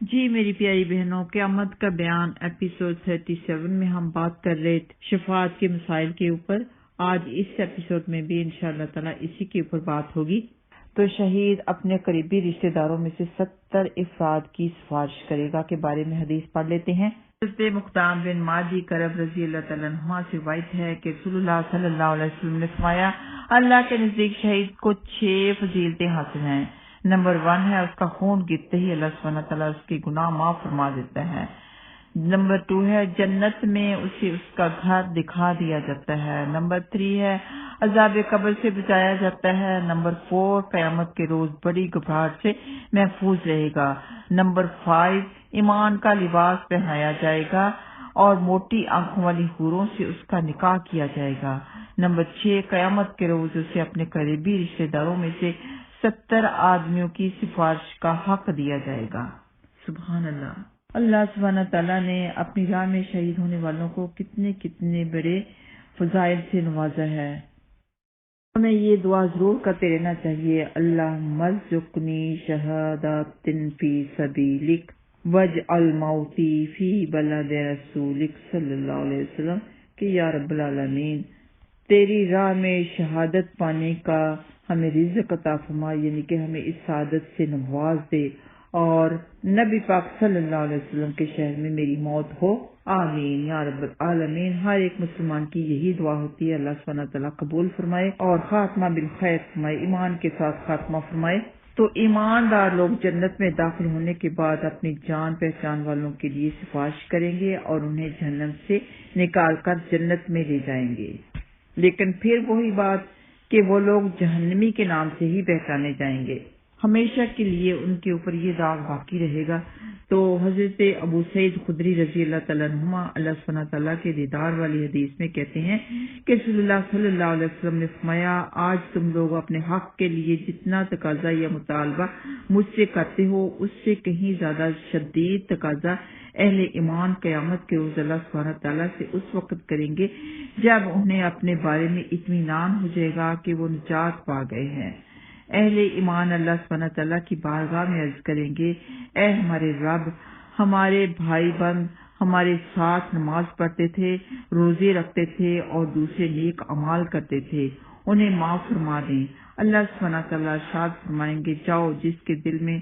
جی میری پیاری بہنوں، قیامت کا بیان ایپیسوڈ 37 میں ہم بات کر رہے تھے شفاعت کے مسائل کے اوپر۔ آج اس ایپیسوڈ میں بھی انشاءاللہ تعالی اسی کے اوپر بات ہوگی۔ تو شہید اپنے قریبی رشتہ داروں میں سے 70 افراد کی سفارش کرے گا کے بارے میں حدیث پڑھ لیتے ہیں۔ حضرت مقدام بن مادی کرب رضی اللہ تعالیٰ عنہ سے روایت ہے کہ رسول اللہ صلی اللہ علیہ وسلم نے فرمایا، اللہ کے نزدیک شہید کو 6 فضیلتیں حاصل ہیں۔ نمبر 1 ہے اس کا خون گرتے ہی اللہ سبحانہ تعالیٰ اس کے گناہ معاف فرما دیتا ہے۔ نمبر 2 ہے جنت میں اسے اس کا گھر دکھا دیا جاتا ہے۔ نمبر 3 ہے عذاب قبر سے بچایا جاتا ہے۔ نمبر 4 قیامت کے روز بڑی گھبراہٹ سے محفوظ رہے گا۔ نمبر 5 ایمان کا لباس پہنایا جائے گا اور موٹی آنکھوں والی حوروں سے اس کا نکاح کیا جائے گا۔ نمبر 6 قیامت کے روز اسے اپنے قریبی رشتہ داروں میں سے 70 آدمیوں کی سفارش کا حق دیا جائے گا۔ سبحان اللہ۔ اللہ سبحانہ تعالیٰ نے اپنی راہ میں شہید ہونے والوں کو کتنے بڑے فضائل سے نوازا ہے۔ ہمیں یہ دعا ضرور کرتے رہنا چاہیے، اللہ مرزقنی شہادت فی سبیلک واجعل موتی فی بلد رسولک صلی اللہ علیہ وسلم کہ یا رب العالمین تیری راہ میں شہادت پانے کا ہمیں رزق عطا فرما، یعنی کہ ہمیں اس سعادت سے نواز دے اور نبی پاک صلی اللہ علیہ وسلم کے شہر میں میری موت ہو، آمین یا رب العالمین۔ ہر ایک مسلمان کی یہی دعا ہوتی ہے، اللہ سبحانہ تعالیٰ قبول فرمائے اور خاتمہ بالخیر فرمائے، ایمان کے ساتھ خاتمہ فرمائے۔ تو ایماندار لوگ جنت میں داخل ہونے کے بعد اپنی جان پہچان والوں کے لیے سفارش کریں گے اور انہیں جہنم سے نکال کر جنت میں لے جائیں گے، لیکن پھر وہی بات کہ وہ لوگ جہنمی کے نام سے ہی پہچانے جائیں گے، ہمیشہ کے لیے ان کے اوپر یہ داغ باقی رہے گا۔ تو حضرت ابو سعید خدری رضی اللہ تعالیٰ عنہ اللہ سبحانہ تعالیٰ کے دیدار والی حدیث میں کہتے ہیں کہ رسول اللہ صلی اللہ علیہ وسلم نے فرمایا، آج تم لوگ اپنے حق کے لیے جتنا تقاضا یا مطالبہ مجھ سے کرتے ہو اس سے کہیں زیادہ شدید تقاضا اہل ایمان قیامت کے روز اللہ سبحانہ تعالیٰ سے اس وقت کریں گے جب انہیں اپنے بارے میں اطمینان ہو جائے گا کہ وہ نجات پا گئے ہیں۔ اہل ایمان اللہ سبحانہ تعالیٰ کی بارگاہ میں عرض کریں گے، اے ہمارے رب، ہمارے بھائی بند ہمارے ساتھ نماز پڑھتے تھے، روزے رکھتے تھے اور دوسرے نیک اعمال کرتے تھے، انہیں معاف فرما دیں۔ اللہ سبحانہ تعالیٰ ارشاد فرمائیں گے، جاؤ جس کے دل میں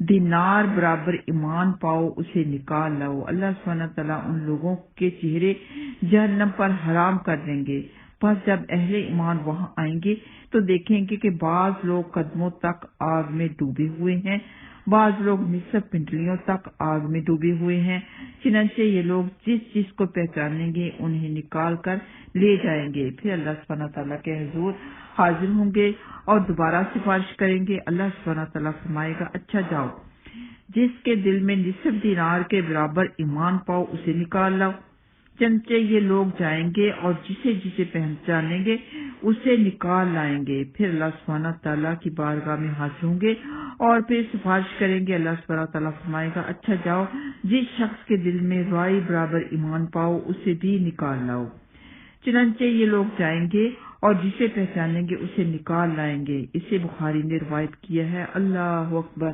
دینار برابر ایمان پاؤ اسے نکال لاؤ۔ اللہ سبحانہ تعالیٰ ان لوگوں کے چہرے جہنم پر حرام کر دیں گے۔ پس جب اہل ایمان وہاں آئیں گے تو دیکھیں گے کہ بعض لوگ قدموں تک آگ میں ڈوبے ہوئے ہیں، بعض لوگ نصف پنڈلیوں تک آگ میں ڈوبے ہوئے ہیں۔ چنانچہ یہ لوگ جس چیز کو پہچانیں گے انہیں نکال کر لے جائیں گے، پھر اللہ سبحانہ تعالیٰ کے حضور حاضر ہوں گے اور دوبارہ سفارش کریں گے۔ اللہ سبحانہ تعالیٰ فرمائے گا، اچھا جاؤ جس کے دل میں نصف دینار کے برابر ایمان پاؤ اسے نکال لاؤ۔ چنانچہ یہ لوگ جائیں گے اور جسے پہچانیں گے اسے نکال لائیں گے، پھر اللہ سبحانہ تعالیٰ کی بارگاہ میں حاضر ہوں گے اور پھر سفارش کریں گے۔ اللہ سبحانہ تعالیٰ فرمائے گا، اچھا جاؤ جس شخص کے دل میں رائی برابر ایمان پاؤ اسے بھی نکال لاؤ۔ چنانچہ یہ لوگ جائیں گے اور جسے پہچانیں گے اسے نکال لائیں گے۔ اسے بخاری نے روایت کیا ہے۔ اللہ اکبر۔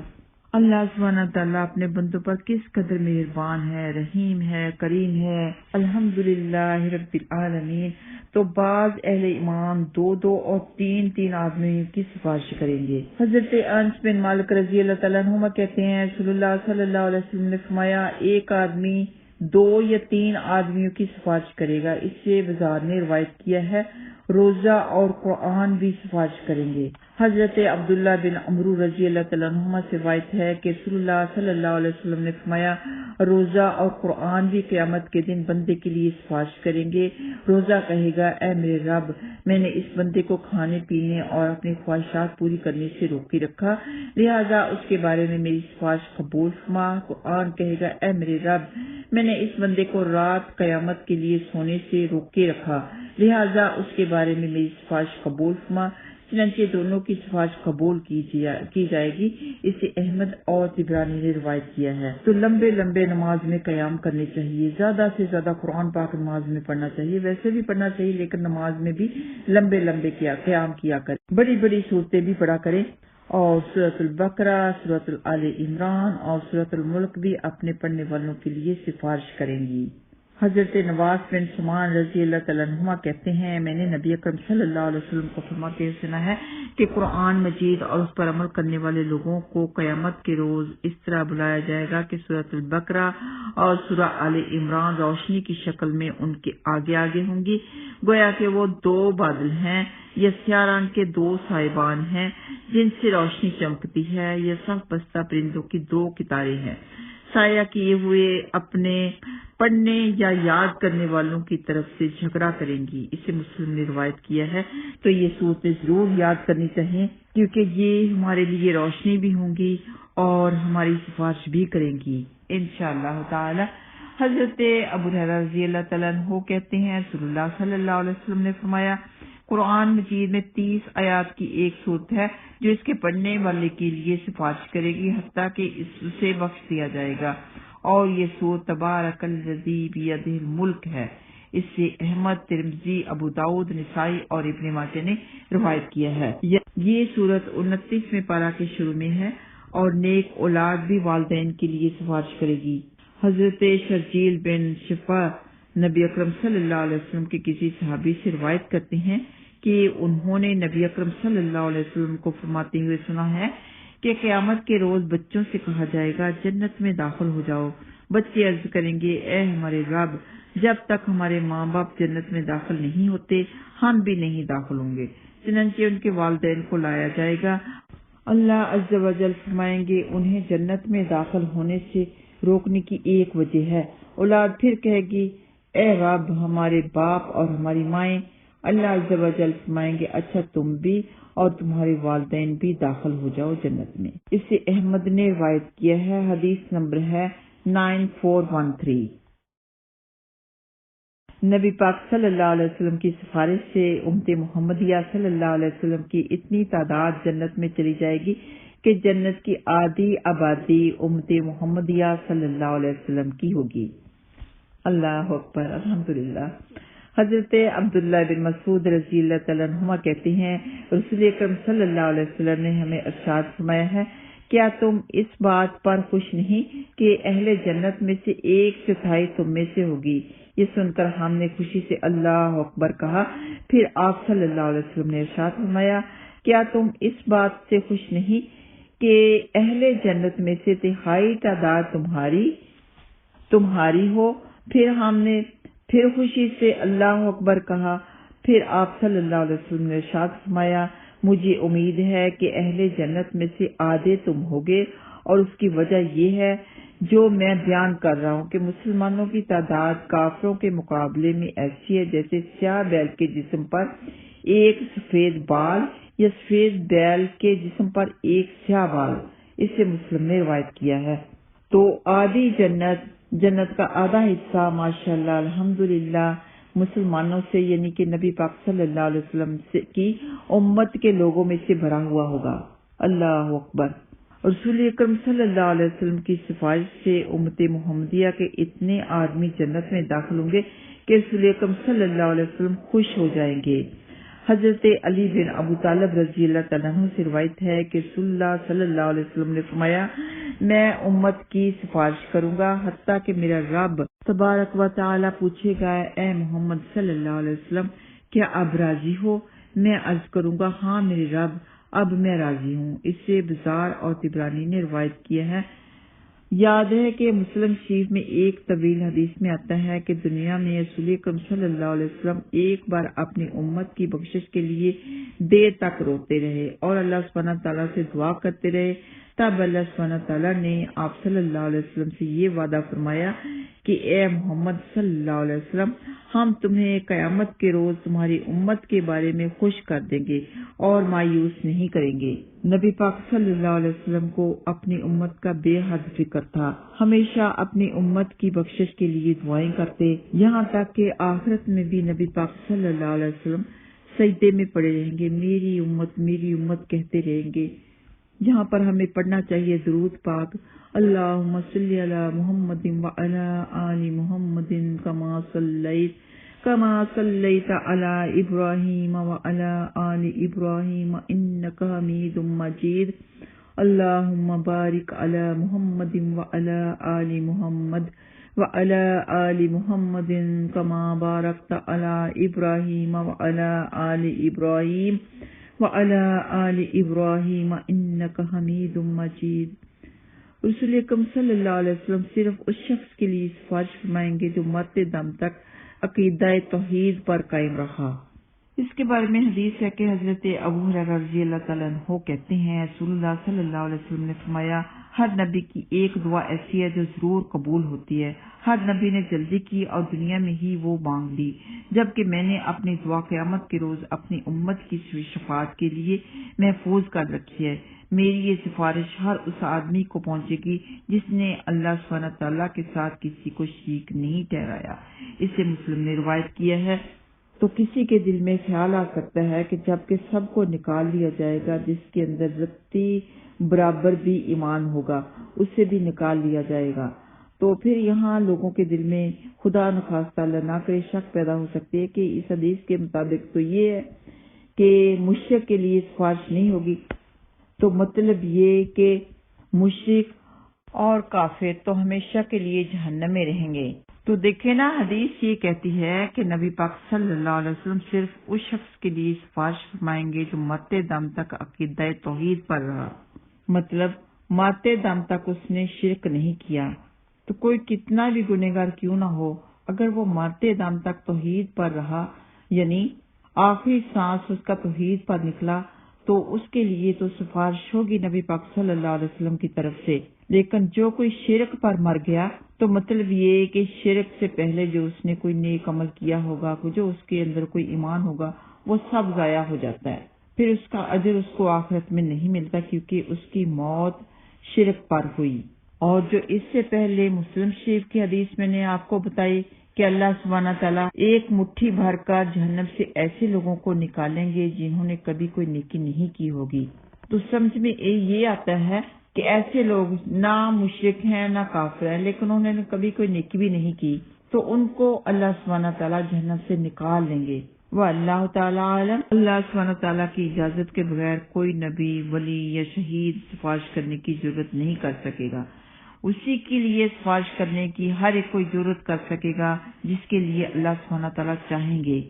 اللہ سبحانہ تعالیٰ اپنے بندوں پر کس قدر مہربان ہے، رحیم ہے، کریم ہے۔ الحمدللہ رب العالمین۔ تو بعض اہل ایمان 2 اور 3 آدمیوں کی سفارش کریں گے۔ حضرت انس بن مالک رضی اللہ تعالیٰ عنہ کہتے ہیں، رسول اللہ صلی اللہ علیہ وسلم نے فرمایا، ایک آدمی 2 یا 3 آدمیوں کی سفارش کرے گا۔ اس سے وزار نے روایت کیا ہے، روزہ اور قرآن بھی سفارش کریں گے۔ حضرت عبداللہ بن عمرو رضی اللہ تعالیٰ عنہ سے روایت ہے کہ رسول اللہ صلی اللہ علیہ وسلم نے فرمایا، روزہ اور قرآن بھی قیامت کے دن بندے کے لیے سفارش کریں گے۔ روزہ کہے گا، اے میرے رب، میں نے اس بندے کو کھانے پینے اور اپنی خواہشات پوری کرنے سے روکے رکھا، لہذا اس کے بارے میں میری سفارش قبول فرما۔ قرآن کہے گا، اے میرے رب، میں نے اس بندے کو رات قیامت کے لیے سونے سے روکے رکھا، لہذا اس کے بارے میں میری سفارش قبول فرما۔ چنانچہ دونوں کی سفارش قبول کی جائے گی۔ اسے احمد اور طبرانی نے روایت کیا ہے۔ تو لمبے نماز میں قیام کرنے چاہیے، زیادہ سے زیادہ قرآن پاک نماز میں پڑھنا چاہیے، ویسے بھی پڑھنا چاہیے لیکن نماز میں بھی لمبے قیام کیا کریں، بڑی صورتیں بھی پڑھا کریں اور سورۃ البقرہ، سورۃ آل عمران اور سورۃ الملک بھی اپنے پڑھنے والوں کے لیے سفارش کریں گی۔ حضرت نواس بن سمان رضی اللہ تعالیٰ عنہما کہتے ہیں، میں نے نبی اکرم صلی اللہ علیہ وسلم کو فرماتے ہوئے سنا ہے کہ قرآن مجید اور اس پر عمل کرنے والے لوگوں کو قیامت کے روز اس طرح بلایا جائے گا کہ سورۃ البقرہ اور سورہ آل عمران روشنی کی شکل میں ان کے آگے آگے ہوں گی، گویا کہ وہ دو بادل ہیں یا سیاہ رنگ کے دو سائبان ہیں جن سے روشنی چمکتی ہے، یا صف بستہ پرندوں کی دو قطاریں ہیں، سایہ کیے ہوئے اپنے پڑھنے یا یاد کرنے والوں کی طرف سے جھگڑا کریں گی۔ اسے مسلم نے روایت کیا ہے۔ تو یہ صورتیں ضرور یاد کرنی چاہیے کیونکہ یہ ہمارے لیے روشنی بھی ہوں گی اور ہماری سفارش بھی کریں گی انشاءاللہ تعالی۔ حضرت ابو ہریرہ رضی اللہ تعالیٰ عنہ کہتے ہیں، رسول اللہ صلی اللہ علیہ وسلم نے فرمایا، قرآن مجید میں 30 آیات کی ایک صورت ہے جو اس کے پڑھنے والے کے لیے سفارش کرے گی حتیٰ کہ اسے بخش دیا جائے گا، اور یہ صورت تبارک الذی بیدہ الملک ہے۔ اس سے احمد، ترمذی، ابو داؤد، نسائی اور ابن ماجہ نے روایت کیا ہے۔ یہ صورت 29ویں پارہ کے شروع میں ہے اور نیک اولاد بھی والدین کے لیے سفارش کرے گی۔ حضرت شرجیل بن شفا نبی اکرم صلی اللہ علیہ وسلم کے کسی صحابی سے روایت کرتے ہیں کہ انہوں نے نبی اکرم صلی اللہ علیہ وسلم کو فرماتے ہوئے سنا ہے کہ قیامت کے روز بچوں سے کہا جائے گا، جنت میں داخل ہو جاؤ۔ بچے عرض کریں گے، اے ہمارے رب، جب تک ہمارے ماں باپ جنت میں داخل نہیں ہوتے ہم بھی نہیں داخل ہوں گے۔ چنانچہ ان کے والدین کو لایا جائے گا، اللہ عز و جل فرمائیں گے انہیں جنت میں داخل ہونے سے روکنے کی ایک وجہ ہے۔ اولاد پھر کہے گی، اے رب، ہمارے باپ اور ہماری مائیں۔ اللہ عز و جل فرمائیں گے، اچھا تم بھی اور تمہارے والدین بھی داخل ہو جاؤ جنت میں۔ اسے احمد نے روایت کیا ہے، حدیث نمبر ہے 9413۔ نبی پاک صلی اللہ علیہ وسلم کی سفارش سے امت محمدیہ صلی اللہ علیہ وسلم کی اتنی تعداد جنت میں چلی جائے گی کہ جنت کی آدھی آبادی امت محمدیہ صلی اللہ علیہ وسلم کی ہوگی۔ اللہ اکبر، الحمدللہ۔ حضرت عبداللہ بن مسعود رضی اللہ تعالیٰ عنہما کہتے ہیں، رسول اکرم صلی اللہ علیہ وسلم نے ہمیں ارشاد فرمایا ہے، کیا تم اس بات پر خوش نہیں کہ اہل جنت میں سے 1/4 تم میں سے ہوگی؟ یہ سن کر ہم نے خوشی سے اللہ اکبر کہا۔ پھر آپ صلی اللہ علیہ وسلم نے ارشاد فرمایا، کیا تم اس بات سے خوش نہیں کہ اہل جنت میں سے 1/3 تعداد تمہاری ہو؟ پھر ہم نے پھر خوشی سے اللہ اکبر کہا۔ پھر آپ صلی اللہ علیہ وسلم نے ارشاد فرمایا، مجھے امید ہے کہ اہل جنت میں سے آدھے تم ہوگے، اور اس کی وجہ یہ ہے جو میں بیان کر رہا ہوں کہ مسلمانوں کی تعداد کافروں کے مقابلے میں ایسی ہے جیسے سیاہ بیل کے جسم پر ایک سفید بال یا سفید بیل کے جسم پر ایک سیاہ بال۔ اسے مسلم نے روایت کیا ہے۔ تو آدھی جنت کا آدھا حصہ ماشاءاللہ الحمدللہ مسلمانوں سے، یعنی کہ نبی پاک صلی اللہ علیہ وسلم کی امت کے لوگوں میں سے بھرا ہوا ہوگا۔ اللہ اکبر۔ رسول اکرم صلی اللہ علیہ وسلم کی سفارش سے امت محمدیہ کے اتنے آدمی جنت میں داخل ہوں گے کہ رسول اکرم صلی اللہ علیہ وسلم خوش ہو جائیں گے۔ حضرت علی بن ابو طالب رضی اللہ تعالیٰ عنہ سے روایت ہے کہ رسول اللہ صلی اللہ علیہ وسلم نے فرمایا، میں امت کی سفارش کروں گا حتیٰ کہ میرا رب تبارک و تعالیٰ پوچھے گا، اے محمد صلی اللہ علیہ وسلم، کیا اب راضی ہو؟ میں عرض کروں گا، ہاں میرے رب، اب میں راضی ہوں۔ اس سے بزار اور طبرانی نے روایت کیا ہے۔ یاد ہے کہ مسلم شریف میں ایک طویل حدیث میں آتا ہے کہ دنیا میں رسول اکرم صلی اللہ علیہ وسلم ایک بار اپنی امت کی بخشش کے لیے دیر تک روتے رہے اور اللہ سبحانہ تعالیٰ سے دعا کرتے رہے۔ تب اللہ سبحانہ تعالیٰ نے آپ صلی اللہ علیہ وسلم سے یہ وعدہ فرمایا کہ اے محمد صلی اللہ علیہ وسلم، ہم تمہیں قیامت کے روز تمہاری امت کے بارے میں خوش کر دیں گے اور مایوس نہیں کریں گے۔ نبی پاک صلی اللہ علیہ وسلم کو اپنی امت کا بے حد فکر تھا، ہمیشہ اپنی امت کی بخشش کے لیے دعائیں کرتے، یہاں تک کہ آخرت میں بھی نبی پاک صلی اللہ علیہ وسلم سجدے میں پڑے رہیں گے، میری امت کہتے رہیں گے۔ یہاں پر ہمیں پڑھنا چاہیے درود پاک، اللہم صلی علی محمد وعلی آل محمد کما صلیت كما صليت على إبراهيم وعلى آل إبراهيم إنك حميد مجيد اللهم بارك على محمد وعلى آل محمد وعلى آل محمد كما باركت على إبراهيم وعلى آل إبراهيم وعلى آل إبراهيم إنك حميد مجيد۔ رسول اکرم صلی اللہ علیہ وسلم صرف اس شخص کے لیے سفارش فرمائیں گے جو مرتے دم تک عقیدہ توحید پر قائم رہا۔ اس کے بارے میں حدیث ہے کہ حضرت ابو ہریرہ رضی اللہ تعالیٰ عنہ کہتے ہیں رسول اللہ صلی اللہ علیہ وسلم نے فرمایا ہر نبی کی ایک دعا ایسی ہے جو ضرور قبول ہوتی ہے۔ ہر نبی نے جلدی کی اور دنیا میں ہی وہ مانگ لی، جبکہ میں نے اپنی دعا قیامت کے روز اپنی امت کی شفاعت کے لیے محفوظ کر رکھی ہے۔ میری یہ سفارش ہر اس آدمی کو پہنچے گی جس نے اللہ سبحانہ تعالیٰ کے ساتھ کسی کو شریک نہیں ٹھہرایا۔ اسے مسلم نے روایت کیا ہے۔ تو کسی کے دل میں خیال آ سکتا ہے کہ جبکہ سب کو نکال لیا جائے گا، جس کے اندر رتی برابر بھی ایمان ہوگا اسے بھی نکال لیا جائے گا، تو پھر یہاں لوگوں کے دل میں خدا نخواستہ اللہ نہ کرے شک پیدا ہو سکتی ہے کہ اس حدیث کے مطابق تو یہ ہے کہ مشرک کے لیے سفارش نہیں ہوگی، تو مطلب یہ کہ مشرک اور کافر تو ہمیشہ کے لیے جہنم میں رہیں گے۔ تو دیکھیں نا، حدیث یہ کہتی ہے کہ نبی پاک صلی اللہ علیہ وسلم صرف اس شخص کے لیے سفارش فرمائیں گے جو مرتے دم تک عقیدہ توحید پر رہا، مطلب مرتے دم تک اس نے شرک نہیں کیا۔ تو کوئی کتنا بھی گنہگار کیوں نہ ہو، اگر وہ مرتے دم تک توحید پر رہا، یعنی آخری سانس اس کا توحید پر نکلا، تو اس کے لیے تو سفارش ہوگی نبی پاک صلی اللہ علیہ وسلم کی طرف سے۔ لیکن جو کوئی شرک پر مر گیا تو مطلب یہ کہ شرک سے پہلے جو اس نے کوئی نیک عمل کیا ہوگا، جو اس کے اندر کوئی ایمان ہوگا، وہ سب ضائع ہو جاتا ہے، پھر اس کا اجر اس کو آخرت میں نہیں ملتا، کیونکہ اس کی موت شرک پر ہوئی۔ اور جو اس سے پہلے مسلم شریف کی حدیث میں نے آپ کو بتائی کہ اللہ سبحانہ تعالیٰ ایک مٹھی بھر کر جہنم سے ایسے لوگوں کو نکالیں گے جنہوں نے کبھی کوئی نیکی نہیں کی ہوگی، تو سمجھ میں یہ آتا ہے کہ ایسے لوگ نہ مشرک ہیں نہ کافر ہیں، لیکن انہوں نے کبھی کوئی نیکی بھی نہیں کی، تو ان کو اللہ سبحانہ تعالیٰ جہنم سے نکال لیں گے۔ وہ اللہ تعالیٰ عالم، اللہ سبحانہ تعالیٰ کی اجازت کے بغیر کوئی نبی، ولی یا شہید سفارش کرنے کی ضرورت نہیں کر سکے گا۔ اسی کے لیے سفارش کرنے کی ہر ایک کوئی ضرورت کر سکے گا جس کے لیے اللہ سبحانہ تعالیٰ چاہیں گے۔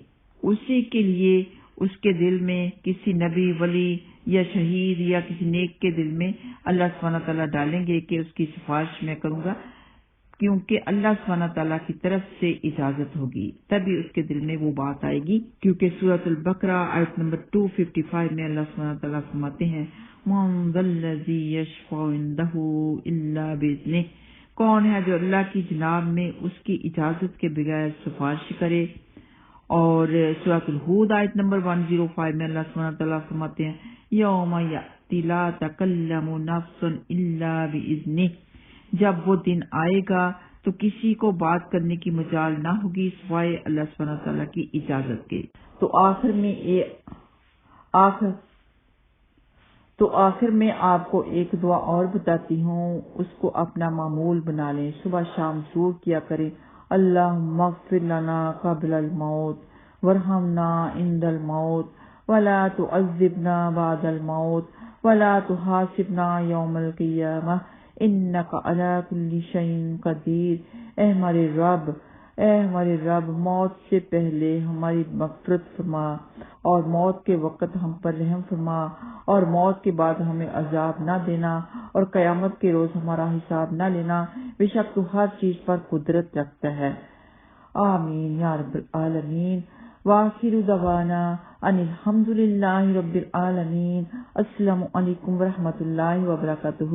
اسی کے لیے اس کے دل میں کسی نبی، ولی یا شہید یا کسی نیک کے دل میں اللہ سبحانہ تعالیٰ ڈالیں گے کہ اس کی سفارش میں کروں گا، کیونکہ اللہ سبحانہ تعالیٰ کی طرف سے اجازت ہوگی، تبھی اس کے دل میں وہ بات آئے گی۔ کیونکہ سورۃ البقرہ آیت نمبر 255 میں اللہ سبحانہ تعالیٰ فرماتے ہیں مَن ذَا الَّذِي يَشْفَعُ عِندَهُ إِلَّا بِإِذْنِهِ، کون ہے جو اللہ کی جناب میں اس کی اجازت کے بغیر سفارش کرے۔ اور سورۃ الہود آیت نمبر 105 میں اللہ سبحانہ تعالیٰ فرماتے ہیں یوم یأتی لا تکلم نفس الا بإذنہ، جب وہ دن آئے گا تو کسی کو بات کرنے کی مجال نہ ہوگی سوائے اللہ سبحانہ تعالیٰ کی اجازت کے۔ تو آخر میں آپ کو ایک دعا اور بتاتی ہوں، اس کو اپنا معمول بنا لیں، صبح شام ضرور کیا کریں۔ اللہم اغفر لنا قبل الموت وارحمنا عند الموت ولا تعذبنا بعد الموت ولا تحاسبنا یوم القیامہ انک علی کل شیء قدیر۔ اے ہمارے رب موت سے پہلے ہماری مغفرت فرما، اور موت کے وقت ہم پر رحم فرما، اور موت کے بعد ہمیں عذاب نہ دینا، اور قیامت کے روز ہمارا حساب نہ لینا، بے شک تو ہر چیز پر قدرت رکھتا ہے۔ آمین یا رب العالمین۔ وآخر دعوانا ان الحمد للہ رب العالمین۔ السلام علیکم ورحمۃ اللہ وبرکاتہ۔